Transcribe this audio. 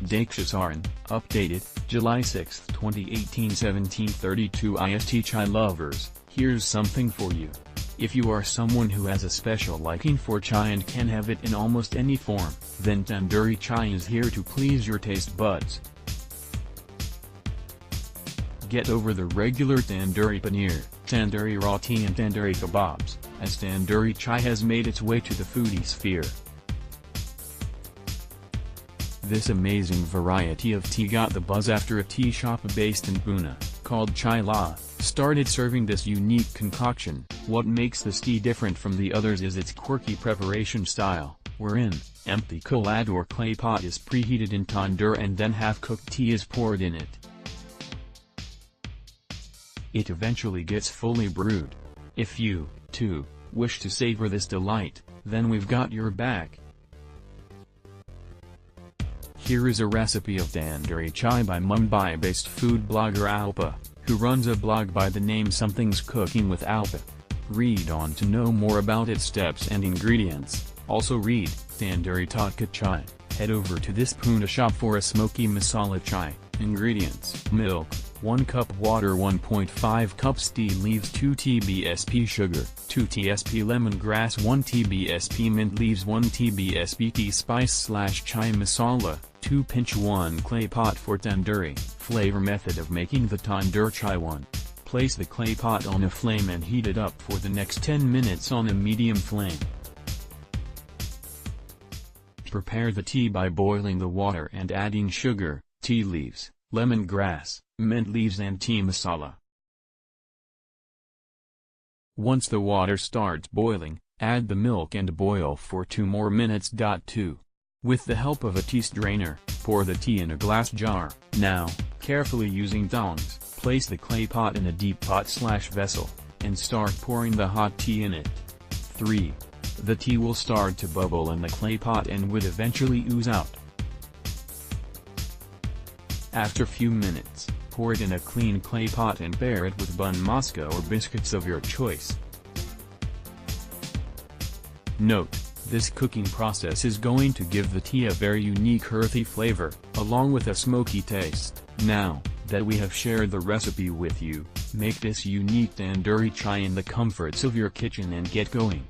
Dakshasharan, updated, July 6, 2018 17:32 IST. Chai lovers, here's something for you. If you are someone who has a special liking for chai and can have it in almost any form, then tandoori chai is here to please your taste buds. Get over the regular tandoori paneer, tandoori roti and tandoori kebabs, as tandoori chai has made its way to the foodie sphere. This amazing variety of tea got the buzz after a tea shop based in Pune, called Chai La, started serving this unique concoction. What makes this tea different from the others is its quirky preparation style, wherein empty kolad or clay pot is preheated in tandoor and then half-cooked tea is poured in it. It eventually gets fully brewed. If you, too, wish to savor this delight, then we've got your back. Here is a recipe of tandoori chai by Mumbai-based food blogger Alpa, who runs a blog by the name Something's Cooking with Alpa. Read on to know more about its steps and ingredients. Also read, Tandoori Tadka Chai. Head over to this Pune shop for a smoky masala chai. Ingredients: milk, 1 cup water, 1.5 cups tea leaves, 2 tbsp sugar, 2 tsp lemongrass, 1 tbsp mint leaves, 1 tbsp tea spice/chai masala, 2 pinch, 1 clay pot for tandoori. Flavor method of making the tandoor chai: 1. Place the clay pot on a flame and heat it up for the next 10 minutes on a medium flame. Prepare the tea by boiling the water and adding sugar, tea leaves, lemongrass, mint leaves and tea masala. Once the water starts boiling, add the milk and boil for 2 more minutes. 2. With the help of a tea strainer, pour the tea in a glass jar. Now, carefully using tongs, place the clay pot in a deep pot/vessel, and start pouring the hot tea in it. 3. The tea will start to bubble in the clay pot and would eventually ooze out. After few minutes, pour it in a clean clay pot and pair it with bun maska or biscuits of your choice. Note: this cooking process is going to give the tea a very unique earthy flavor, along with a smoky taste. Now that we have shared the recipe with you, make this unique tandoori chai in the comforts of your kitchen and get going.